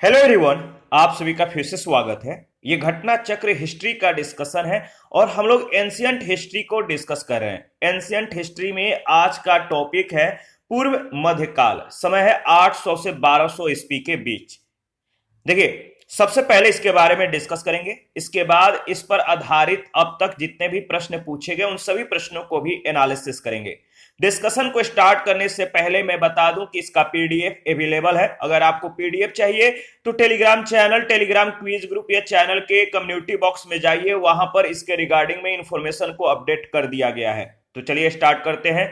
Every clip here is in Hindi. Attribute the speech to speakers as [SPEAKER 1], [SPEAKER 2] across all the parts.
[SPEAKER 1] Hello everyone. आप सभी का फिर से स्वागत है। ये घटना चक्र हिस्ट्री का डिस्कशन है और हम लोग एंशियंट हिस्ट्री को डिस्कस कर रहे हैं। एंशियंट हिस्ट्री में आज का टॉपिक है पूर्व मध्यकाल। समय है 800 से 1200 ईस्वी के बीच। देखिए, सबसे पहले इसके बारे में डिस्कस करेंगे, इसके बाद इस पर आधारित अब तक जितने भी प्रश्न पूछे गए उन सभी प्रश्नों को भी एनालिसिस करेंगे। डिस्कशन को स्टार्ट करने से पहले मैं बता दूं कि इसका पीडीएफ अवेलेबल है। अगर आपको पीडीएफ चाहिए तो Telegram channel, Telegram quiz group या चैनल के कम्युनिटी बॉक्स में जाइए, वहां पर इसके रिगार्डिंग में इंफॉर्मेशन को अपडेट कर दिया गया है। तो चलिए स्टार्ट करते हैं।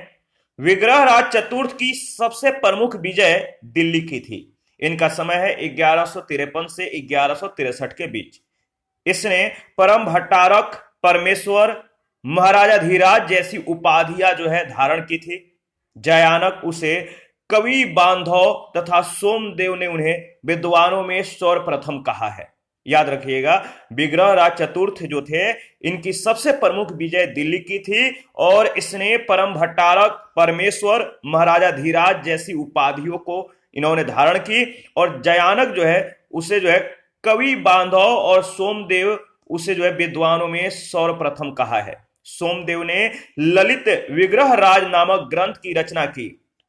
[SPEAKER 1] विग्रहराज चतुर्थ की सबसे प्रमुख विजय दिल्ली की थी। इनका समय है 1153 से 1163 के बीच। इसने परम भट्टारक, परमेश्वर, महाराजा धीराज जैसी उपाधियां जो है धारण की थी। जयानक उसे कवि बांधव तथा सोमदेव ने उन्हें विद्वानों में सर्वप्रथम कहा है। याद रखिएगा, विग्रहराज चतुर्थ जो थे इनकी सबसे प्रमुख विजय दिल्ली की थी और इसने परम भट्टारक, परमेश्वर, महाराजा धीराज जैसी उपाधियों को इन्होंने धारण की। और जयानक जो है उसे जो है कवि बांधव और सोमदेव उसे जो है विद्वानों में सर्वप्रथम कहा है। सोमदेव ने ललित विग्रह राज नामक ग्रंथ की रचना की।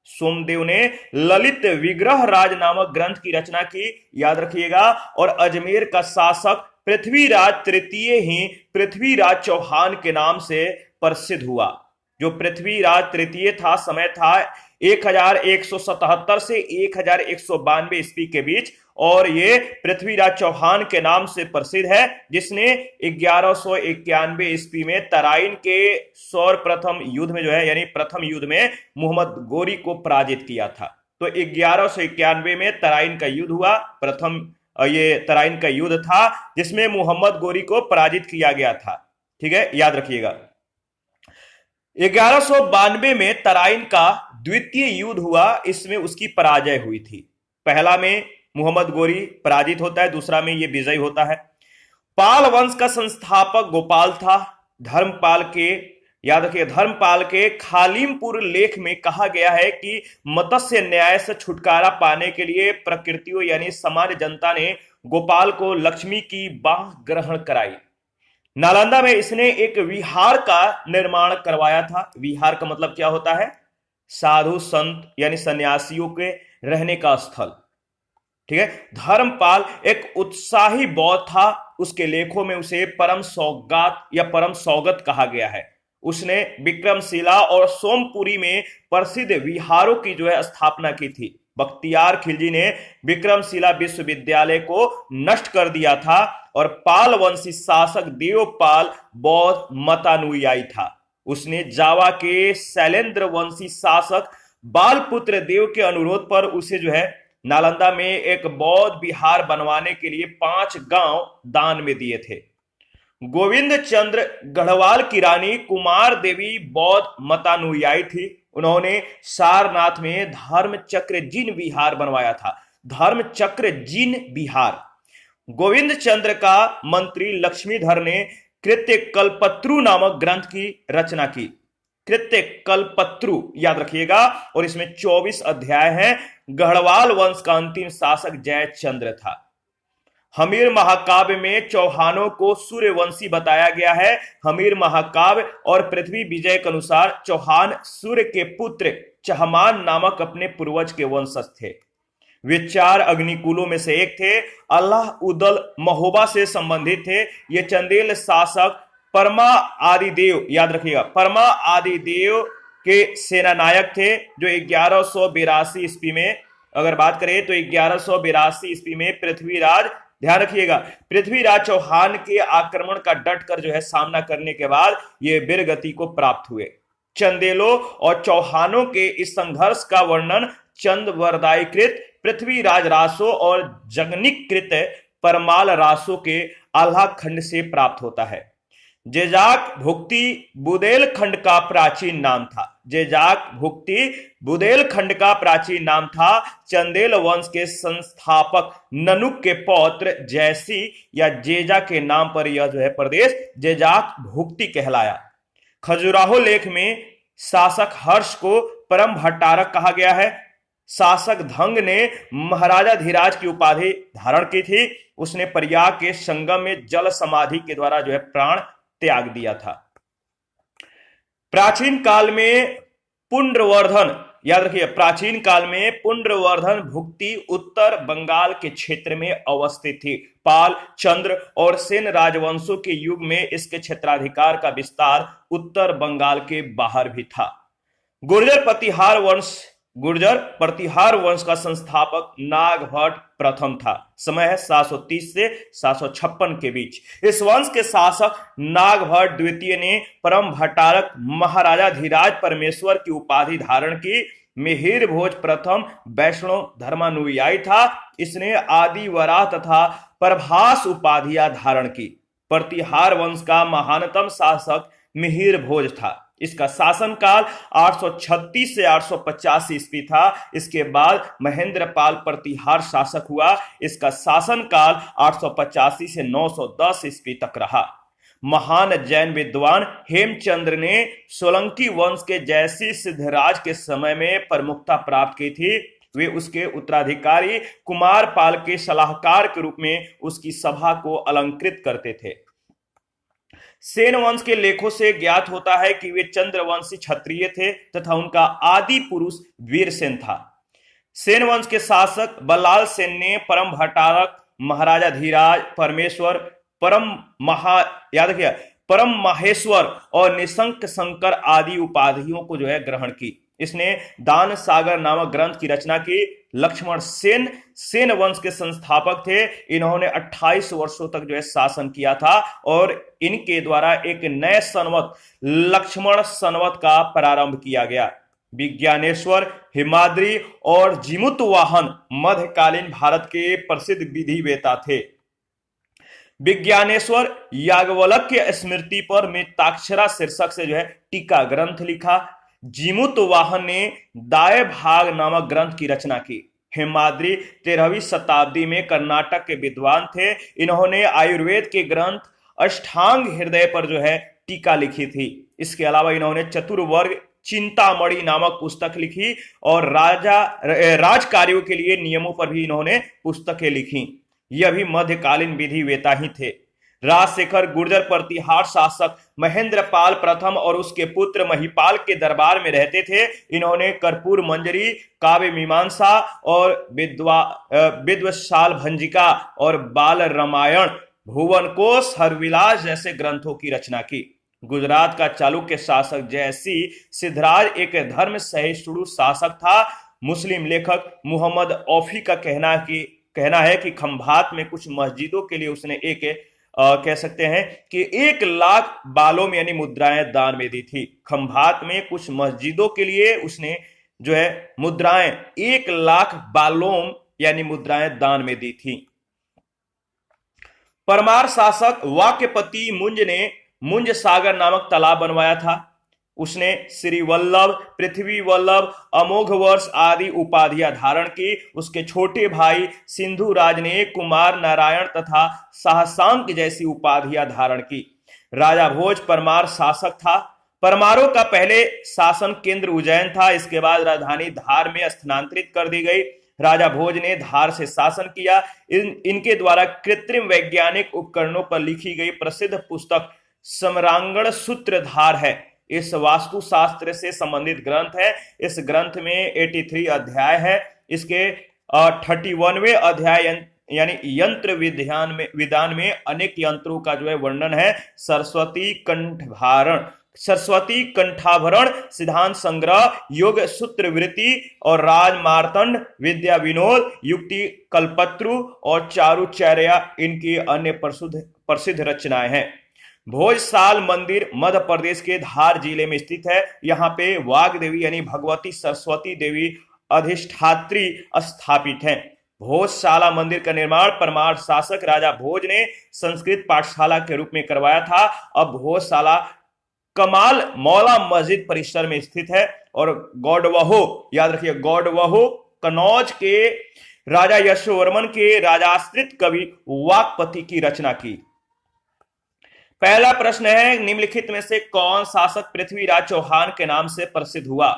[SPEAKER 1] सोमदेव ने ललित विग्रह राज नामक ग्रंथ की रचना की, याद रखिएगा। और अजमेर का शासक पृथ्वीराज तृतीय ही पृथ्वीराज चौहान के नाम से प्रसिद्ध हुआ। जो पृथ्वीराज तृतीय था, समय था 1177 से 1192 ईस्वी के बीच, और ये पृथ्वीराज चौहान के नाम से प्रसिद्ध है, जिसने 1191 ईस्वी में तराइन के सर्वप्रथम युद्ध में जो है यानी प्रथम युद्ध में मोहम्मद गोरी को पराजित किया था। तो 1191 में तराइन का युद्ध हुआ। प्रथम ये तराइन का युद्ध था जिसमें मोहम्मद गोरी को पराजित किया गया था। ठीक है, याद रखिएगा। 1192 में तराइन का द्वितीय युद्ध हुआ, इसमें उसकी पराजय हुई थी। पहला में मोहम्मद गोरी पराजित होता है, दूसरा में ये विजयी होता है। पाल वंश का संस्थापक गोपाल था। धर्मपाल के, याद रखिए, धर्मपाल के खालिमपुर लेख में कहा गया है कि मत्स्य न्याय से छुटकारा पाने के लिए प्रकृतियों यानी सामान्य जनता ने गोपाल को लक्ष्मी की बाह ग्रहण कराई। नालंदा में इसने एक विहार का निर्माण करवाया था। विहार का मतलब क्या होता है? साधु संत यानी सन्यासियों के रहने का स्थल। ठीक है। धर्मपाल एक उत्साही बौद्ध था। उसके लेखों में उसे परम सौगात या परम सौगत कहा गया है। उसने विक्रमशिला और सोमपुरी में प्रसिद्ध विहारों की जो है स्थापना की थी। बख्तियार खिलजी ने विक्रमशिला विश्वविद्यालय को नष्ट कर दिया था और पाल वंशी शासक देवपाल बौद्ध मतानुयायी था। उसने जावा के शैलेंद्र वंशी शासक बालपुत्र देव के अनुरोध पर उसे जो है नालंदा में एक बौद्ध विहार बनवाने के लिए 5 गांव दान में दिए थे। गोविंद चंद्र गढ़वाल की रानी कुमार देवी बौद्ध मतानुयायी थी। उन्होंने सारनाथ में धर्मचक्र जिन विहार बनवाया था। धर्मचक्र जिन विहार। गोविंद चंद्र का मंत्री लक्ष्मीधर ने कृत्य कल्पत्रु नामक ग्रंथ की रचना की। कृत्य कल्पत्रु, याद रखिएगा। और इसमें 24 अध्याय हैं। गढ़वाल वंश का अंतिम शासक जयचंद्र था। हमीर महाकाव्य में चौहानों को सूर्यवंशी बताया गया है। हमीर महाकाव्य और पृथ्वी विजय के अनुसार चौहान सूर्य के पुत्र चहमान नामक अपने पूर्वज के वंशज थे। वे 4 अग्निकुलों में से एक थे। अल्लाह उदल महोबा से संबंधित थे। ये चंदेल शासक परमा आदिदेव, याद रखिएगा, परमा आदिदेव के सेनानायक थे, जो 1182 ईस्वी में, अगर बात करें तो 1182 ईस्वी में पृथ्वीराज, ध्यान रखिएगा, पृथ्वीराज चौहान के आक्रमण का डटकर जो है सामना करने के बाद ये वीरगति को प्राप्त हुए। चंदेलों और चौहानों के इस संघर्ष का वर्णन चंदवरदायीकृत पृथ्वीराज रासो और जगनिकृत परमाल रासो के आल्हा खंड से प्राप्त होता है। जेजाक भुक्ति बुदेलखंड का प्राचीन नाम था। जेजाक भुक्ति बुदेलखंड का प्राचीन नाम था। चंदेल वंश के संस्थापक ननुक के पौत्र जैसी या जेजा के नाम पर यह जो है प्रदेश जेजाक भुक्ति कहलाया। खजुराहो लेख में शासक हर्ष को परम भट्टारक कहा गया है। शासक धंग ने महाराजा धीराज की उपाधि धारण की थी। उसने प्रयाग के संगम में जल समाधि के द्वारा जो है प्राण त्याग दिया था। प्राचीन काल में पुंड्रवर्धन, याद रखिए, प्राचीन काल में पुंड्रवर्धन भुक्ति उत्तर बंगाल के क्षेत्र में अवस्थित थी। पाल, चंद्र और सेन राजवंशों के युग में इसके क्षेत्राधिकार का विस्तार उत्तर बंगाल के बाहर भी था। गुर्जर प्रतिहार वंश का संस्थापक नागभट्ट प्रथम था। समय है 730 से 756 के बीच। इस वंश के शासक नागभट्ट द्वितीय ने परम भट्टारक महाराजा धीराज परमेश्वर की उपाधि धारण की। मिहिर भोज प्रथम वैष्णव धर्मानुयायी था। इसने आदि वराह तथा प्रभास उपाधियां धारण की। प्रतिहार वंश का महानतम शासक मिहिर भोज था। इसका शासनकाल 836 से 885 ईस्वी था। इसके बाद महेंद्रपाल प्रतिहार शासक हुआ। इसका शासनकाल 885 से 910 ईस्वी तक रहा। महान जैन विद्वान हेमचंद्र ने सोलंकी वंश के जयसी सिद्धराज के समय में प्रमुखता प्राप्त की थी। वे उसके उत्तराधिकारी कुमारपाल के सलाहकार के रूप में उसकी सभा को अलंकृत करते थे। सेन वंश के लेखों से ज्ञात होता है कि वे चंद्रवंशी क्षत्रिय थे तथा उनका आदि पुरुष वीरसेन था। सेन वंश के शासक बल्लाल सेन ने परम भट्टारक महाराजा धीराज परमेश्वर परम माहेश्वर और निशंक शंकर आदि उपाधियों को जो है ग्रहण की। इसने दान सागर नामक ग्रंथ की रचना की। लक्ष्मण सेन सेन वंश के संस्थापक थे। इन्होंने 28 वर्षों तक जो है शासन किया था और इनके द्वारा एक नए संवत लक्ष्मण संवत का प्रारंभ किया गया। विज्ञानेश्वर, हिमाद्री और जिमुतवाहन मध्यकालीन भारत के प्रसिद्ध विधिवेता थे। विज्ञानेश्वर याज्ञवल्क्य स्मृति पर मृताक्षरा शीर्षक से जो है टीका ग्रंथ लिखा। जिमुतवाहन ने दाय भाग नामक ग्रंथ की रचना की। हेमाद्री 13वीं शताब्दी में कर्नाटक के विद्वान थे। इन्होंने आयुर्वेद के ग्रंथ अष्टांग हृदय पर जो है टीका लिखी थी। इसके अलावा इन्होंने चतुर्वर्ग चिंतामणि नामक पुस्तक लिखी और राज कार्यों के लिए नियमों पर भी इन्होंने पुस्तकें लिखी। यह भी मध्यकालीन विधिवेता ही थे। राजशेखर गुर्जर प्रतिहार शासक महेंद्रपाल प्रथम और उसके पुत्र महिपाल के दरबार में रहते थे। इन्होंने कर्पूर मंजरी, काव्य मीमांसा और विद्वशाल भंजिका और बाल रामायण, भुवन कोश, हरविलास जैसे ग्रंथों की रचना की। गुजरात का चालुक्य शासक जयसी सिद्धराज एक धर्म सहिष्णु शासक था। मुस्लिम लेखक मोहम्मद औफी का कहना है कि खंभात में कुछ मस्जिदों के लिए उसने कह सकते हैं कि 1 लाख बालोम यानी मुद्राएं दान में दी थी। खंभात में कुछ मस्जिदों के लिए उसने जो है मुद्राएं 1 लाख बालोम यानी मुद्राएं दान में दी थी। परमार शासक वाक्यपति मुंज ने मुंज सागर नामक तालाब बनवाया था। उसने श्री वल्लभ, पृथ्वी वल्लभ, अमोघ वर्ष आदि उपाधियां धारण की। उसके छोटे भाई सिंधु राज ने कुमार नारायण तथा साहसांक जैसी उपाधियां धारण की। राजा भोज परमार शासक था। परमारों का पहले शासन केंद्र उज्जैन था। इसके बाद राजधानी धार में स्थानांतरित कर दी गई। राजा भोज ने धार से शासन किया। इनके द्वारा कृत्रिम वैज्ञानिक उपकरणों पर लिखी गई प्रसिद्ध पुस्तक सम्रांगण सूत्रधार है। इस वास्तुशास्त्र से संबंधित ग्रंथ है। इस ग्रंथ में 83 अध्याय है। इसके 31वें अध्याय यानी यंत्र विधान में अनेक यंत्रों का जो है वर्णन है। सरस्वती कंठाभरण, सिद्धांत संग्रह, योग सूत्र वृत्ति और राज मार्तंड, विद्या विनोद, युक्ति कल्पत्रु और चारुचर्या इनकी अन्य प्रसिद्ध रचनाएं हैं। भोजसाल मंदिर मध्य प्रदेश के धार जिले में स्थित है। यहाँ पे वाग देवी यानी भगवती सरस्वती देवी अधिष्ठात्री स्थापित हैं। भोजशाला मंदिर का निर्माण परमार शासक राजा भोज ने संस्कृत पाठशाला के रूप में करवाया था। अब भोजशाला कमाल मौला मस्जिद परिसर में स्थित है। और गौडवहो, याद रखिए, गौडवहो कनौज के राजा यशोवर्मन के राजाश्रित कवि वाक्पति की रचना की। पहला प्रश्न है, निम्नलिखित में से कौन शासक पृथ्वीराज चौहान के नाम से प्रसिद्ध हुआ?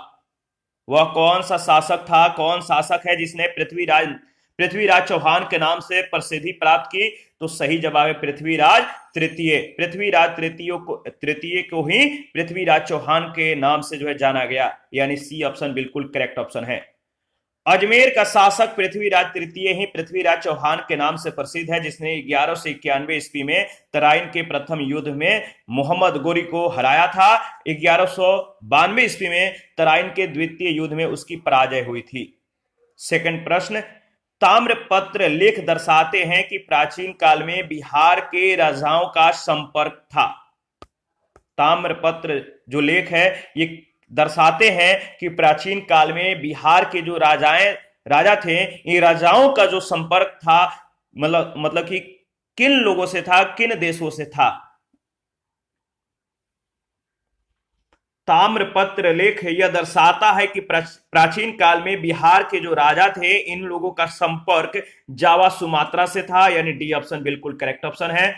[SPEAKER 1] वह कौन सा शासक था, कौन शासक है जिसने पृथ्वीराज चौहान के नाम से प्रसिद्धि प्राप्त की? तो सही जवाब है पृथ्वीराज तृतीय। पृथ्वीराज तृतीय को ही पृथ्वीराज चौहान के नाम से जो है जाना गया, यानी सी ऑप्शन बिल्कुल करेक्ट ऑप्शन है। अजमेर का शासक पृथ्वीराज तृतीय ही पृथ्वीराज चौहान के नाम से प्रसिद्ध है, जिसने 1191 ईस्वी में तराइन के प्रथम युद्ध में मोहम्मद गोरी को हराया था। 1192 ईस्वी में तराइन के द्वितीय युद्ध में उसकी पराजय हुई थी। सेकंड प्रश्न, ताम्रपत्र लेख दर्शाते हैं कि प्राचीन काल में बिहार के राजाओं का संपर्क था। ताम्रपत्र जो लेख है ये दर्शाते हैं कि प्राचीन काल में बिहार के जो राजा थे, इन राजाओं का जो संपर्क था, मतलब कि किन लोगों से था, किन देशों से था। ताम्रपत्र लेख यह दर्शाता है कि प्राचीन काल में बिहार के जो राजा थे, इन लोगों का संपर्क जावा सुमात्रा से था, यानी डी ऑप्शन बिल्कुल करेक्ट ऑप्शन है।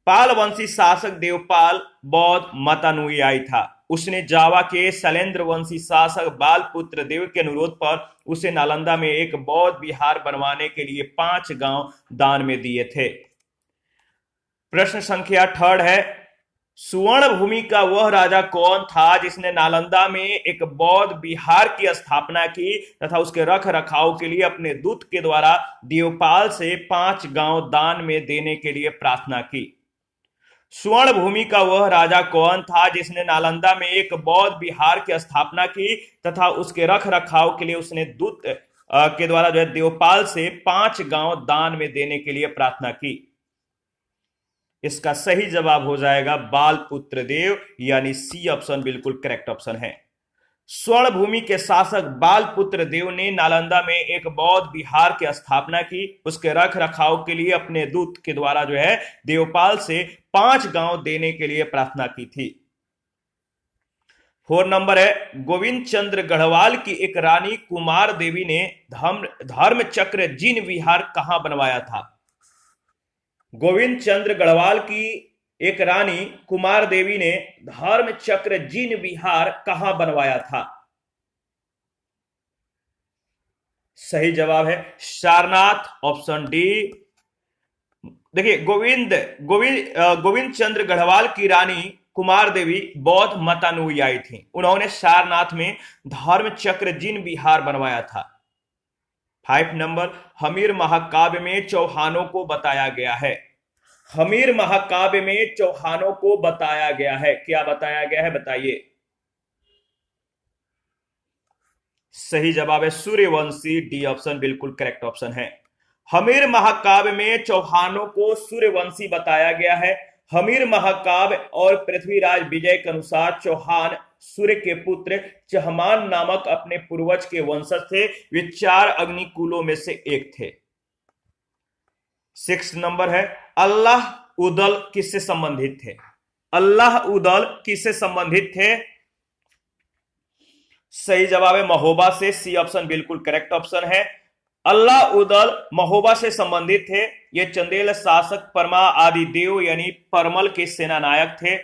[SPEAKER 1] पाल वंशी शासक देवपाल बौद्ध मतानुयायी था। उसने जावा के शैलेंद्र वंशी शासक बालपुत्र देव के अनुरोध पर उसे नालंदा में एक बौद्ध विहार बनवाने के लिए 5 गांव दान में दिए थे। प्रश्न संख्या 3 है, सुवर्ण भूमि का वह राजा कौन था जिसने नालंदा में एक बौद्ध विहार की स्थापना की तथा उसके रख रखाव के लिए अपने दूत के द्वारा देवपाल से 5 गांव दान में देने के लिए प्रार्थना की? स्वर्ण भूमि का वह राजा कौन था जिसने नालंदा में एक बौद्ध विहार की स्थापना की तथा उसके रख रखाव के लिए उसने दूत के द्वारा जो है देवपाल से 5 गांव दान में देने के लिए प्रार्थना की? इसका सही जवाब हो जाएगा बालपुत्र देव, यानी सी ऑप्शन बिल्कुल करेक्ट ऑप्शन है। स्वर्ण भूमि के शासक बालपुत्र देव ने नालंदा में एक बौद्ध विहार की स्थापना की, उसके रख रखाव के लिए अपने दूत के द्वारा जो है देवपाल से 5 गांव देने के लिए प्रार्थना की थी। 4 नंबर है, गोविंद चंद्र गढ़वाल की एक रानी कुमार देवी ने धर्म चक्र जिन विहार कहां बनवाया था? गोविंद चंद्र गढ़वाल की एक रानी कुमार देवी ने धर्म चक्र जिन विहार कहां बनवाया था? सही जवाब है सारनाथ, ऑप्शन डी। देखिए, गोविंद चंद्र गढ़वाल की रानी कुमार देवी बौद्ध मतानुयायी थी। उन्होंने सारनाथ में धर्म चक्र जिन विहार बनवाया था। 5 नंबर, हमीर महाकाव्य में चौहानों को बताया गया है। हमीर महाकाव्य में चौहानों को बताया गया है, क्या बताया गया है बताइए? सही जवाब है सूर्यवंशी, डी ऑप्शन बिल्कुल करेक्ट ऑप्शन है। हमीर महाकाव्य में चौहानों को सूर्यवंशी बताया गया है। हमीर महाकाव्य और पृथ्वीराज विजय के अनुसार चौहान सूर्य के पुत्र चहमान नामक अपने पूर्वज के वंशज थे। वे 4 अग्निकुलों में से एक थे। 6 नंबर है, अल्लाह उदल किससे संबंधित थे? अल्लाह उदल किससे संबंधित थे? सही जवाब है महोबा से, सी ऑप्शन बिल्कुल करेक्ट ऑप्शन है। अल्लाह उदल महोबा से संबंधित थे। ये चंदेल शासक परमा आदि देव यानी परमल के सेनानायक थे,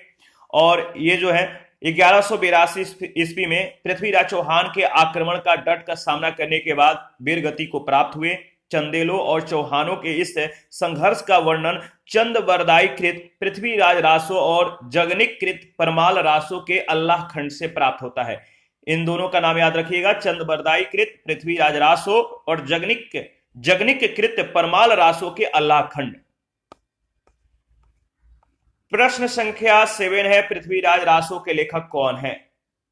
[SPEAKER 1] और ये जो है 1182 ईस्वी में पृथ्वीराज चौहान के आक्रमण का डट का सामना करने के बाद वीरगति को प्राप्त हुए। चंदेलों और चौहानों के इस संघर्ष का वर्णन चंदबरदाई कृत पृथ्वीराज रासो और जगनिक कृत परमाल रासो के अल्लाह खंड से प्राप्त होता है। इन दोनों का नाम याद रखिएगा, चंदबरदाई कृत पृथ्वीराज रासो और जगनिक कृत परमाल रासो के अल्लाह खंड। प्रश्न संख्या 7 है, पृथ्वीराज रासो के लेखक कौन है?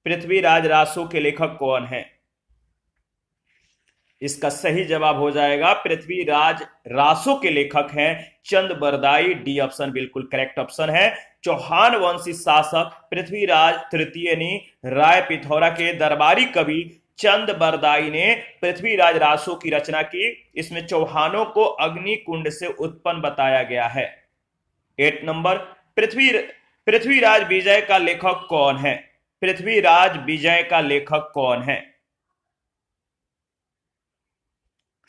[SPEAKER 1] पृथ्वीराज रासो के लेखक कौन है? इसका सही जवाब हो जाएगा पृथ्वीराज रासो के लेखक हैं चंदबरदाई, डी ऑप्शन बिल्कुल करेक्ट ऑप्शन है। चौहान वंशी शासक पृथ्वीराज तृतीय ने राय पिथौरा के दरबारी कवि चंदबरदाई ने पृथ्वीराज रासो की रचना की। इसमें चौहानों को अग्नि कुंड से उत्पन्न बताया गया है। 8 नंबर, पृथ्वीराज विजय का लेखक कौन है? पृथ्वीराज विजय का लेखक कौन है?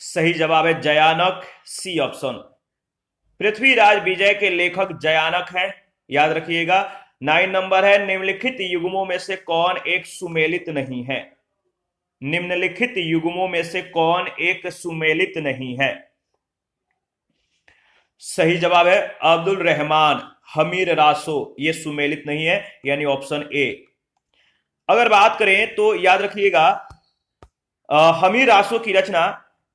[SPEAKER 1] सही जवाब है जयानक, सी ऑप्शन। पृथ्वीराज विजय के लेखक जयानक हैं, याद रखिएगा। 9 नंबर है, निम्नलिखित युग्मों में से कौन एक सुमेलित नहीं है? निम्नलिखित युग्मों में से कौन एक सुमेलित नहीं है? सही जवाब है अब्दुल रहमान हमीर रासो, ये सुमेलित नहीं है, यानी ऑप्शन ए। अगर बात करें तो याद रखिएगा हमीर रासो की रचना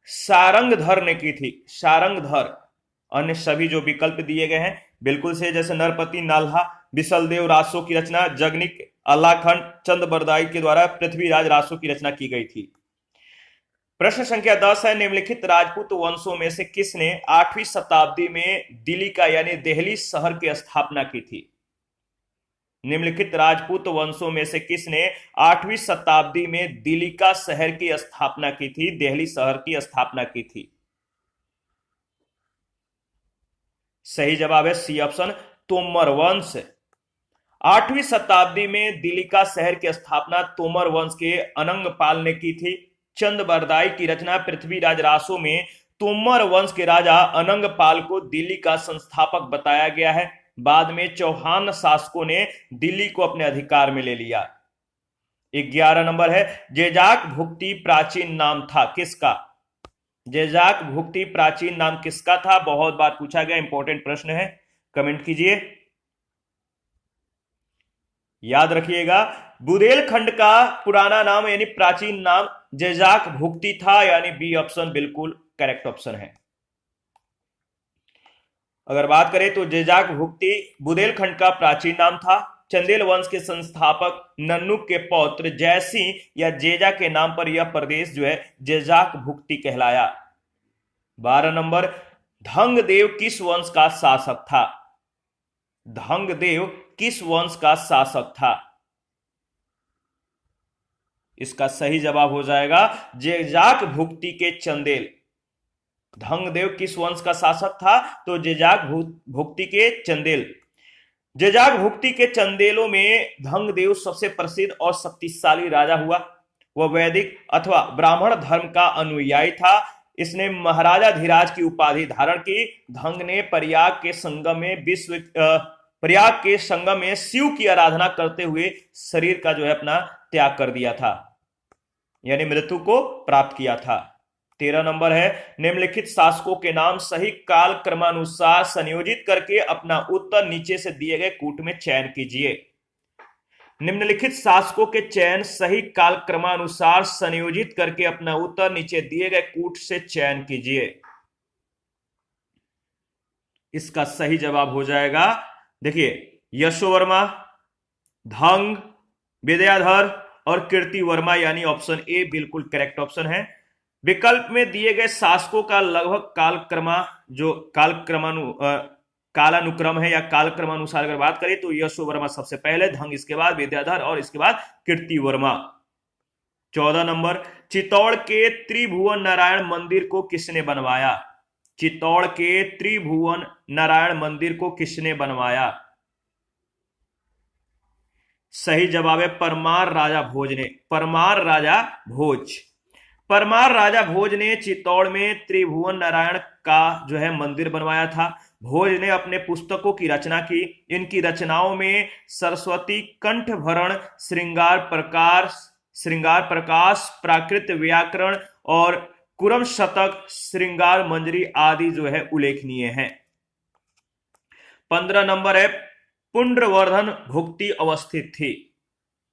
[SPEAKER 1] सारंगधर ने की थी, सारंगधर। अन्य सभी जो विकल्प दिए गए हैं बिल्कुल से, जैसे नरपति नाल्हा बिसलदेव रासो की रचना जगनिक अल्लाखंड चंद बरदाई के द्वारा पृथ्वीराज रासो की रचना की गई थी। प्रश्न संख्या 10 है, निम्नलिखित राजपूत वंशों में से किसने 8वीं शताब्दी में दिल्ली का यानी दिल्ली शहर की स्थापना की थी? निम्नलिखित राजपूत वंशों में से किसने 8वीं शताब्दी में दिल्ली का शहर की स्थापना की थी, दिल्ली शहर की स्थापना की थी? सही जवाब है सी ऑप्शन तोमर वंश। 8वीं शताब्दी में दिल्ली का शहर की स्थापना तोमर वंश के अनंगपाल ने की थी। चंद बरदाई की रचना पृथ्वीराज रासो में तोमर वंश के राजा अनंगपाल को दिल्ली का संस्थापक बताया गया है। बाद में चौहान शासकों ने दिल्ली को अपने अधिकार में ले लिया। 11 नंबर है, जेजाक भुक्ति प्राचीन नाम था किसका? जेजाक भुक्ति प्राचीन नाम किसका था? बहुत बार पूछा गया, इंपॉर्टेंट प्रश्न है, कमेंट कीजिए। याद रखिएगा बुंदेलखंड का पुराना नाम यानी प्राचीन नाम जेजाक भुक्ति था, यानी बी ऑप्शन बिल्कुल करेक्ट ऑप्शन है। अगर बात करें तो जेजाक भुक्ति बुंदेलखंड का प्राचीन नाम था। चंदेल वंश के संस्थापक नन्नुक के पौत्र जयसिंह या जेजा के नाम पर यह प्रदेश जो है जेजाक भुक्ति कहलाया। 12 नंबर, धंगदेव किस वंश का शासक था? धंगदेव किस वंश का शासक था? इसका सही जवाब हो जाएगा जेजाक भुक्ति के चंदेल। धंगदेव किस वंश का शासक था? तो जेजाक भुक्ति के चंदेल। जेजाक भुक्ति के चंदेलों में धंगदेव सबसे प्रसिद्ध और शक्तिशाली राजा हुआ। वह वैदिक अथवा ब्राह्मण धर्म का अनुयायी था। इसने महाराजा धीराज की उपाधि धारण की। धंग ने प्रयाग के संगम में शिव की आराधना करते हुए शरीर का जो है अपना त्याग कर दिया था, यानी मृत्यु को प्राप्त किया था। 13 नंबर है, निम्नलिखित शासकों के नाम सही काल क्रमानुसार संयोजित करके अपना उत्तर नीचे से दिए गए कूट में चयन कीजिए। निम्नलिखित शासकों के चयन सही काल क्रमानुसार संयोजित करके अपना उत्तर नीचे दिए गए कूट से चयन कीजिए। इसका सही जवाब हो जाएगा, देखिए, यशोवर्मा, धंग, विद्याधर और कीर्ति वर्मा, यानी ऑप्शन ए बिल्कुल करेक्ट ऑप्शन है। विकल्प में दिए गए शासकों का लगभग कालानुक्रम है या कालक्रमानुसार अगर बात करें तो यशोवर्मा सबसे पहले, धंग इसके बाद, विद्याधर और इसके बाद कीर्ति वर्मा। 14 नंबर, चित्तौड़ के त्रिभुवन नारायण मंदिर को किसने बनवाया? चित्तौड़ के त्रिभुवन नारायण मंदिर को किसने बनवाया? सही जवाब है परमार राजा भोज ने। परमार राजा भोज। परमार राजा भोज ने चित्तौड़ में त्रिभुवन नारायण का जो है मंदिर बनवाया था। भोज ने अपने पुस्तकों की रचना की। इनकी रचनाओं में सरस्वती कंठभरण, श्रृंगार प्रकाश, प्राकृत व्याकरण और कुरम शतक, श्रृंगार मंजरी आदि जो है उल्लेखनीय हैं। 15 नंबर है, पुंड्रवर्धन भुक्ति अवस्थित थी।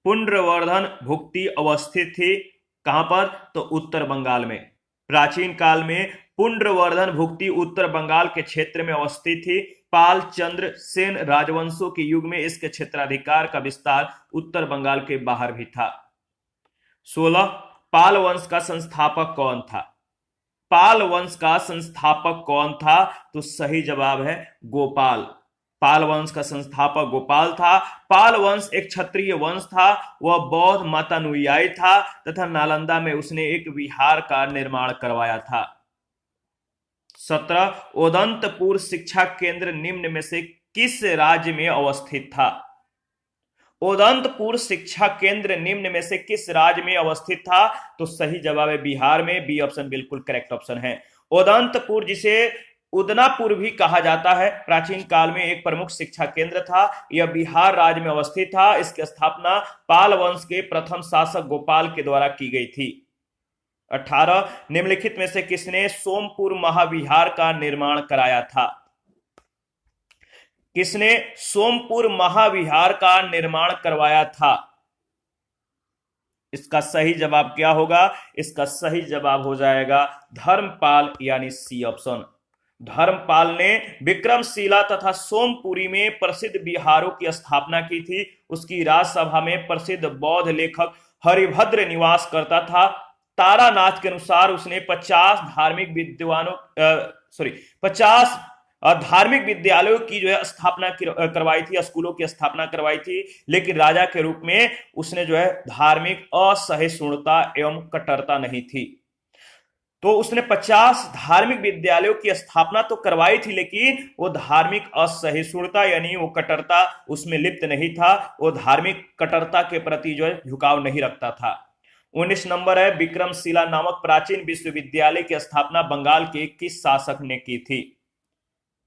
[SPEAKER 1] पुंड्रवर्धन भुक्ति अवस्थित थी कहां पर? तो उत्तर बंगाल में। प्राचीन काल में पुंड्रवर्धन भुक्ति उत्तर बंगाल के क्षेत्र में अवस्थित थी। पाल, चंद्र, सेन राजवंशों के युग में इसके क्षेत्राधिकार का विस्तार उत्तर बंगाल के बाहर भी था। 16, पाल वंश का संस्थापक कौन था? पाल वंश का संस्थापक कौन था? तो सही जवाब है गोपाल। पाल वंश का संस्थापक गोपाल था। पाल वंश एक क्षत्रिय वंश था। वह बौद्ध मतानुयायी था तथा नालंदा में उसने एक विहार का निर्माण करवाया था। 17, उदंतपुर शिक्षा केंद्र निम्न में से किस राज्य में अवस्थित था? उदंतपुर शिक्षा केंद्र निम्न में से किस राज्य में अवस्थित था? तो सही जवाब है बिहार में। बी ऑप्शन बिल्कुल करेक्ट ऑप्शन है। उदंतपुर, जिसे उदनापुर भी कहा जाता है, प्राचीन काल में एक प्रमुख शिक्षा केंद्र था। यह बिहार राज्य में अवस्थित था। इसकी स्थापना पाल वंश के प्रथम शासक गोपाल के द्वारा की गई थी। 18 निम्नलिखित में से किसने सोमपुर महाविहार का निर्माण कराया था? किसने सोमपुर महाविहार का निर्माण करवाया था? इसका सही जवाब क्या होगा? इसका सही जवाब हो जाएगा धर्मपाल, यानी सी ऑप्शन। धर्मपाल ने विक्रमशिला तथा सोमपुरी में प्रसिद्ध विहारों की स्थापना की थी। उसकी राजसभा में प्रसिद्ध बौद्ध लेखक हरिभद्र निवास करता था। तारानाथ के अनुसार उसने 50 धार्मिक विद्यालयों की जो है स्थापना करवाई थी, स्कूलों की स्थापना करवाई थी। लेकिन राजा के रूप में उसने जो है धार्मिक असहिष्णुता एवं कट्टरता नहीं थी। तो उसने 50 धार्मिक विद्यालयों की स्थापना तो करवाई थी, लेकिन वो धार्मिक असहिष्णुता यानी वो कट्टरता उसमें लिप्त नहीं था। वो धार्मिक कट्टरता के प्रति जो है झुकाव नहीं रखता था। 19 नंबर है, विक्रमशिला नामक प्राचीन विश्वविद्यालय की स्थापना बंगाल के किस शासक ने की थी?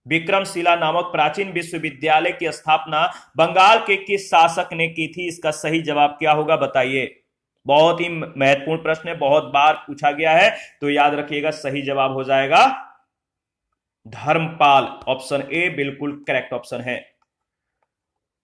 [SPEAKER 1] विक्रमशिला नामक प्राचीन विश्वविद्यालय की स्थापना बंगाल के किस शासक ने की थी? इसका सही जवाब क्या होगा बताइए। बहुत ही महत्वपूर्ण प्रश्न है, बहुत बार पूछा गया है, तो याद रखिएगा सही जवाब हो जाएगा धर्मपाल। ऑप्शन ए बिल्कुल करेक्ट ऑप्शन है।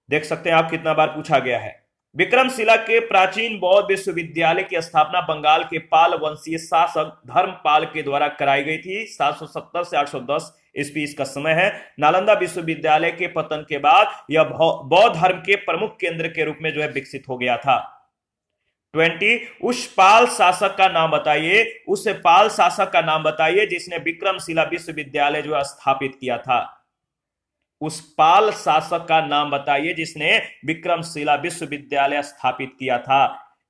[SPEAKER 1] देख सकते हैं आप कितना बार पूछा गया है। विक्रमशिला के प्राचीन बौद्ध विश्वविद्यालय की स्थापना बंगाल के पाल वंशीय शासक धर्मपाल के द्वारा कराई गई थी। 770 से 810 ईस्वी इसका समय है। नालंदा विश्वविद्यालय के पतन के बाद यह बौद्ध धर्म के प्रमुख केंद्र के रूप में जो है विकसित हो गया था। 20 उस पाल शासक का नाम बताइए, उस पाल शासक का नाम बताइए जिसने विक्रमशिला विश्वविद्यालय जो स्थापित किया था। उस पाल शासक का नाम बताइए जिसने विक्रमशिला विश्वविद्यालय स्थापित किया था।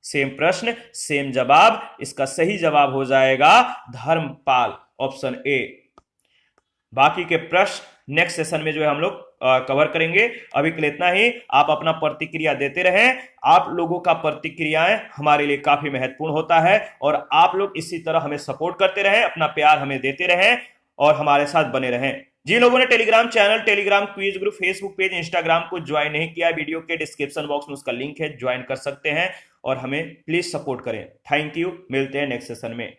[SPEAKER 1] सेम प्रश्न सेम जवाब, इसका सही जवाब हो जाएगा धर्मपाल, ऑप्शन ए। बाकी के प्रश्न नेक्स्ट सेशन में जो है हम लोग कवर करेंगे। अभी के लिए इतना ही। आप अपना प्रतिक्रिया देते रहें। आप लोगों का प्रतिक्रियाएं हमारे लिए काफी महत्वपूर्ण होता है और आप लोग इसी तरह हमें सपोर्ट करते रहें, अपना प्यार हमें देते रहें और हमारे साथ बने रहें। जिन लोगों ने Telegram channel, Telegram quiz group, Facebook page, Instagram को ज्वाइन नहीं किया, वीडियो के डिस्क्रिप्शन बॉक्स में उसका लिंक है, ज्वाइन कर सकते हैं और हमें प्लीज सपोर्ट करें। थैंक यू, मिलते हैं नेक्स्ट सेशन में।